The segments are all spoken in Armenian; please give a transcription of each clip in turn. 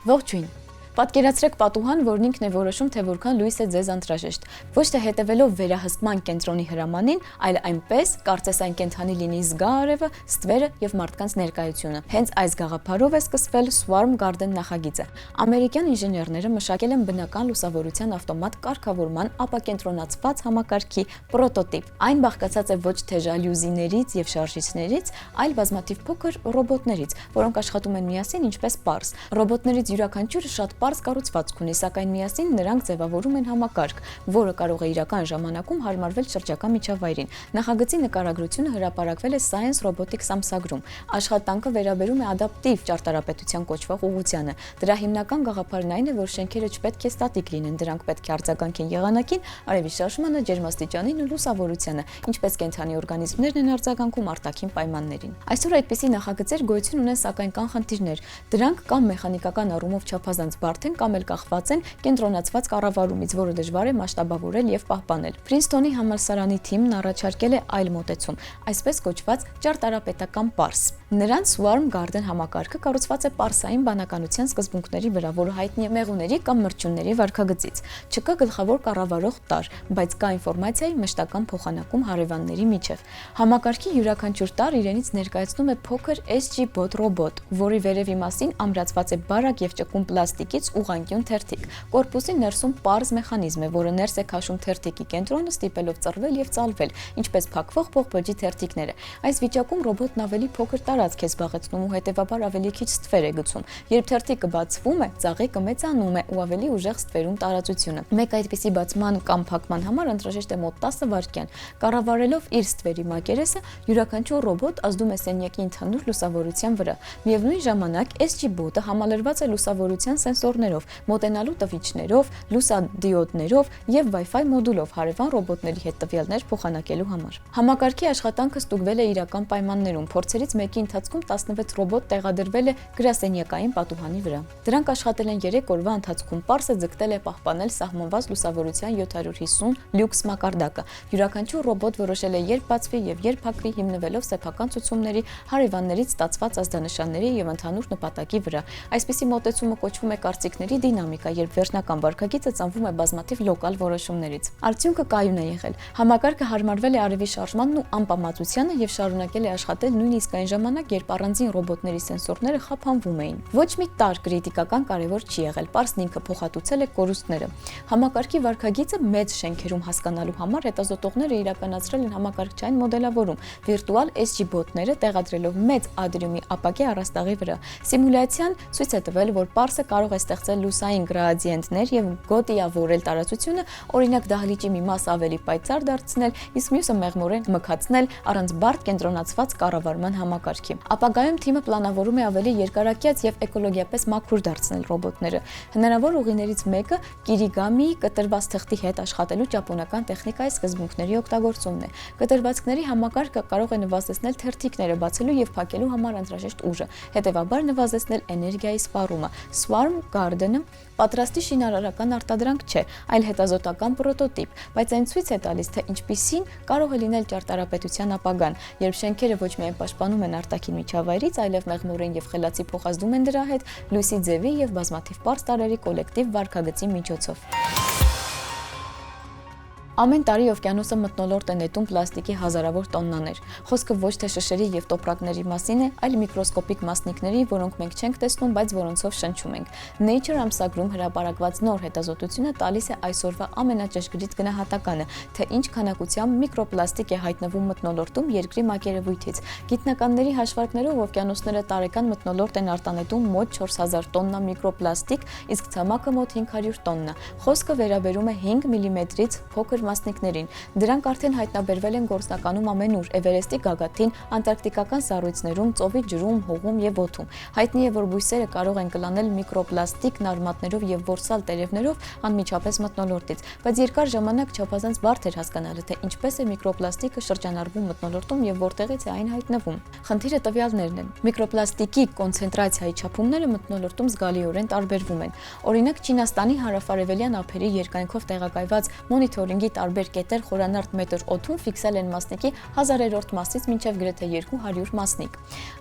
Ողջույն։ Պատկերացրեք պատուհան, որն ինքն է որոշում, թե որքան լույս է ձեզ անհրաժեշտ։ Ոչ թե հետևելով վերահսկման կենտրոնի հրամանին, այլ այնպես, կարծես այն կենդանի լինի զգա արևը, ստվերը եւ մարդկանց ներկայությունը։ Հենց այս գաղափարով է սկսվել Swarm Garden նախագիծը։ Ամերիկյան ինժեներները մշակել են բնական լուսավորության ավտոմատ կարգավորման ապակենտրոնացված համակարգի պրոտոտիպ։ Այն բաղկացած է ոչ թե ժալյուզիներից եւ շարժիչներից, այլ բազմաթիվ փոքր ռոբոտներից, որոնք աշխատում են միասին ինչպես պարզ։ Ռոբոտներից յուրաքանչյուրը շատ պարզ կառուցվածք ունի, սակայն միասին նրանք ձևավորում են համակարգ, որը կարող է իրական ժամանակում հարմարվել շրջակա միջավայրին։ Նախագծի նկարագրությունը հրապարակվել է Science Robotics ամսագրում։ Աշխատանքը վերաբերում է ադապտիվ ճարտարապետության կոչվող ուղղությանը։ Դրա հիմնական գաղափարն այն է, որ շենքերը չպետք է ստատիկ լինեն, դրանք պետք է արձագանքեն եղանակին, արևի շարժմանը, ջերմաստիճանին ու լուսավորությանը, ինչպես կենդանի օրգանիզմներն են արձագանքում արտաքին պայմաններին։ Այսօր այդպիսի նախագծեր գոյություն ունեն, սակայն կան խնդիրներ։ Դրանք կամ մեխանիկական առումով չափազանց բարդ են, կամ էլ կախված են կենտրոնացված կառավարումից, որը դժվար է մասշտաբավորել եւ պահպանել։ Princeton-ի համալսարանի թիմն առաջարկել է այլ մոտեցում, այսպես կոչված ճարտարապետական պարս։ Նրանց Swarm Garden համակարգը կառուցված է պարսային բանականության սկզբունքների վրա, որը հայտնի է մեղուների կամ մրջյունների վարքագծից։ Չկա գլխավոր կառավարող տարր, բայց կա ինֆորմացիայի մշտական փոխանակում հարևանների միջև։ Համակարգի յուրաքանչյուր տարր իրենից ներկայացնում է փոքր SG-Bot ռոբոտ, որի վերևի մասին ամրացված է բարակ եւ ճկուն պլաստիկից ուղղանկյուն թերթիկ։ Կորպուսի ներսում պարզ մեխանիզմ է, որը ներս է քաշում թերթիկի կենտրոնը, ստիպելով ծռվել եւ ծալվել, ինչպես փակվող փողբջջի թերթիկները։ Այս վիճակում ռոբոտն ավելի փոքր տարածք է զբաղեցնում ու հետեւաբար ավելի քիչ ստվեր է գցում։ Երբ թերթիկը բացվում է, ծաղիկը մեծանում է ու ավելի ուժեղ ստվերում տարածությունը։ Մեկ այդպիսի բացման կամ փակման համար անհրաժեշտ է մոտ 10 վայրկյան։ Կառավարելով իր ստվերի մակերեսը, յուրաքանչյուր ռոբոտ ազդում է սենյակի ընդհանուր լուսավորության վրա։ Միևնույն ժամանակ SG-Bot-ը համալրված է լուսավորության սենսորներով, մոտենալու տվիչներով, լուսադիոդներով եւ Wi-Fi մոդուլով հարևան ռոբոտների հետ տվյալներ փոխանակելու համար։ Համակարգի աշխատանքը ստուգվել է իրական պայմաններում։ Փորձերից մեկի ընթացքում 16 ռոբոտ տեղադրվել է գրասենյակային պատուհանի վրա։ Դրանք աշխատել են 3 օրվա ընթացքում։ Պարսը ձգտել է պահպանել սահմանված լուսավորության 750 լյուքս մակարդակը։ Յուրաքանչյուր ռոբոտ որոշել է երբ բացվի եւ երբ փակվի, հիմնվելով սեփական ցուցումների, հարևաններից ստացված ազդանշանների եւ ընդհանուր նպատակի վրա։ Այսպիսի մոտեցումը կոչվում է կարծիքների դինամիկա, երբ վերջնական վարքագիծը ծնվում է բազմաթիվ լոկալ որոշումներից։ Արդյունքը կայուն է եղել։ Համակարգը հարմարվել է արևի շարժմանն ու անպամացությանը եւ շարունակել է աշխատել նույնիսկ այն ժամանակ, երբ առանձին ռոբոտների սենսորները խափանվում էին։ Ոչ մի տարր կրիտիկական կարևոր չի եղել։ Պարսն ինքը փոխհատուցել է կորուստները։ Համակարգի վարքագիծը մեծ շենքերում հասկանալու համար հետազոտողները իրականացրել են համակարգչային մոդելավորում վիրտուալ SG-Bot-ները տեղադրելով մեծ ադրյումի ապակե առաստաղի վրա։ Սիմուլյացիան ցույց է տվել, որ պարսը կարող է ստեղծել լուսային գրադիենտներ եւ գոտիավորել տարածությունը, օրինակ դահլիճի մի մասը ավելի պայծառ դարձնել, իսկ մյուսը մեղմորեն մքացնել առանց բարդ կենտրոնացված կառավարման համակարգի։ Ապագայում թիմը պլանավորում է ավելի երկարակյաց եւ էկոլոգիապես մաքուր դարձնել ռոբոտները։ Հնարավոր ուղիներից մեկը կիրիգամի կտրված թղթի հետ աշխատելու ճապոնական տեխնիկայի սկզբունքների օգտագործումն է։ Կտրվածքների համակարգը կարող է նվազեցնել թերթիկները բացելու եւ փակելու համար անհրաժեշտ ուժը, հետեւաբար նվազեցնել էներգիայի սպառումը։ Swarm Garden-ը պատրաստի շինարարական արտադրանք չէ, այլ հետազոտական պրոտոտիպ, բայց այն ցույց է տալիս, թե ինչպիսին կարող է լինել ճարտարապետության ապագան, երբ շենքերը ոչ միայն պաշտպանում են արտաքին միջավայրից, այլև մեղմորեն եւ խելացի փոխազդում են դրա հետ լույսի ձևի եւ բազմաթիվ պարզ տարրերի կոլեկտիվ վարքագծի միջոցով։ Ամեն տարի օվկիանոսը մթնոլորտ է նետում պլաստիկի հազարավոր տոննաներ։ Խոսքը ոչ թե շշերի եւ տոպրակների մասին է, այլ միկրոսկոպիկ մասնիկների, որոնք մենք չենք տեսնում, բայց որոնցով շնչում ենք։ Nature ամսագրում հրապարակված նոր հետազոտությունը տալիս է այսօրվա ամենաճշգրիտ գնահատականը, թե ինչ քանակությամբ միկրոպլաստիկ է հայտնվում մթնոլորտում երկրի մակերևույթից։ Գիտնականների հաշվարկներով օվկիանոսները տարեկան մթնոլորտ են արտանետում մոտ 4000 տոննա միկրոպլաստիկ, իսկ ցամաքը մոտ 500 տոննա։ Խոսքը վերաբերում է 5 մմ-ից փոքր մասնիկներին։ Դրանք արդեն հայտնաբերվել են գործնականում ամենուր՝ Էվերեստի գագաթին, անտարկտիկական սառույցներում, ծովի ջրում, հողում եւ օդում։ Հայտնի է, որ բույսերը կարող են կլանել միկրոպլաստիկ նարմատներով եւ որսալ տերևներով անմիջապես մթնոլորտից, բայց երկար ժամանակ չափազանց բարդ էր հասկանալը, թե ինչպես է միկրոպլաստիկը շրջանառվում մթնոլորտում եւ որտեղից է այն հայտնվում։ Խնդիրը տվյալներն են։ Միկրոպլաստիկի կոնցենտրացիայի չափումները մթնոլորտում զգալիորեն տարբերվում են։ Օրինակ Չինաստանի հարավարևելյան ափերի երկայնքով տեղակայված մոնիթորինգի տարբեր կետեր խորանարդ մետր օդում ֆիքսել են մասնիկի 1000-րդ մասից մինչև գրեթե 200 մասնիկ։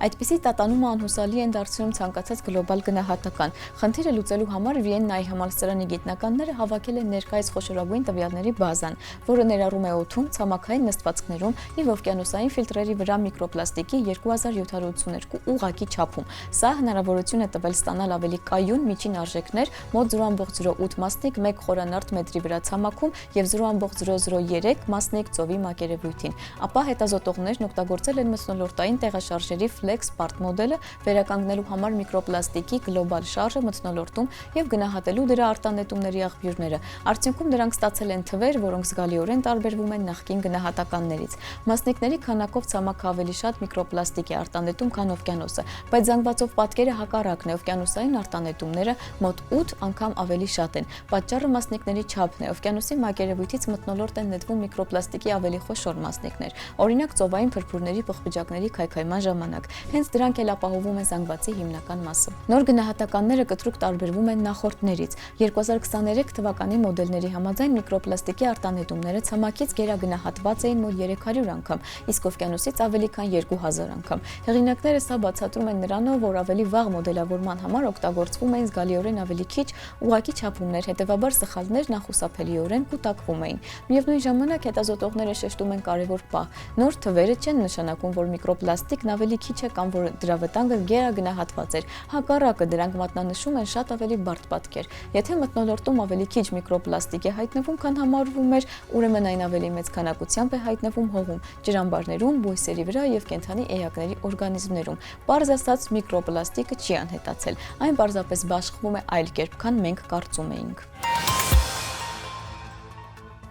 Այդպիսի տատանումը անհուսալի են դարձնում ցանկացած գլոբալ գնահատական։ Խնդիրը լուծելու համար Վիեննայի համալսարանի գիտնականները հավաքել են ներկայիս խոշորագույն տվյալների բազան, որը ներառում է օդում, ցամաքային նստվածքներում եւ օվկիանոսային ֆիլտրերի վրա միկրոպլաստիկի 2782 ուղղակի չափում։ Սա հնարավորություն է տվել ստանալ ավելի կայուն միջին արժեքներ մոտ 0.08 մասնիկ 1 խորանարդ մետրի վրա ցամաքում եւ 0.003 մասնիկ ծովի մակերևույթին։ Ապա հետազոտողներն օգտագործել են մթնոլորտային տեղաշարժերի Flex Part մոդելը վերականգնելու համար միկրոպլաստիկի գլոբալ շարժը մթնոլորտում եւ գնահատելու դրա արտանետումների աղբյուրները։ Արդյունքում դրանք ստացել են թվեր, որոնք զգալիորեն տարբերվում են նախկին գնահատականներից։ Մասնիկների քանակով ցամաքը ավելի շատ միկրոպլաստիկ է արտանետում, քան օվկիանոսը, բայց զանգվածով պատկերը հակառակն է, օվկիանոսային արտանետումները մոտ 8 անգամ ավելի շատ են։ Պատճառը մասնիկների չափն է։ Օվկիանոսի մակերևույթից մթնոլորտ են նետվում միկրոպլաստիկի ավելի խոշոր մասնիկներ, օրինակ ծովային փրփուրների պղպջակների քայքայման ժամանակ։ Հենց դրանք էլ ապահովում են զանգվածի հիմնական մասը։ Նոր գնահատականները կտրուկ տարբերվում են նախորդներից։ 2023 թվականի մոդելների համաձայն միկրոպլաստիկի արտանետումները ցամաքից գերագնահատված էին մոտ 300 անգամ, իսկ օվկիանոսից ավելի քան 2000 անգամ։ Հեղինակները սա բացատրում են նրանով, որ ավելի վաղ մոդելավորման համար օգտագործվում էին զգալիորեն ավելի քիչ ուղղակի չափումներ, հետևաբար սխալներն անխուսափելիորեն կուտակվում էին։ Միևնույն ժամանակ հետազոտողները շեշտում են կարևոր պահ։ Նոր թվերը չեն նշանակում, որ միկրոպլաստիկն ավելի քիչ է կամ որ դրա վտանգը գերագնահատված էր։ Հակառակը, դրանք մատնանշում են շատ ավելի բարդ պատկեր։ Եթե մթնոլորտում ավելի քիչ միկրոպլաստիկ է հայտնվում, քան համարվում էր, ուրեմն այն ավելի մեծ քանակությամբ է հայտնվում հողում, ջրամբարներում, բույսերի վրա եւ կենդանի էակների օրգանիզմներում։ Պարզ ասած, միկրոպլաստիկը չի անհետացել, այն պարզապես բաշխվում է այլ կերպ, քան մենք կարծում էինք։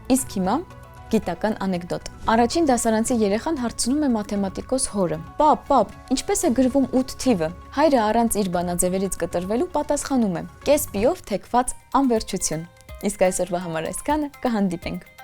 Իսկ հիմա գիտական անեկդոտ։ Առաջին դասարանցի երեխան հարցնում է մաթեմատիկոս հորը. «Պապ, ինչպես է գրվում 8 թիվը»։ Հայրը առանց իր բանաձևերից կտրվելու պատասխանում է. «Կես պիով թեքված անվերջություն»։ Իսկ այսօրվա համար այսքանը, կհանդիպենք։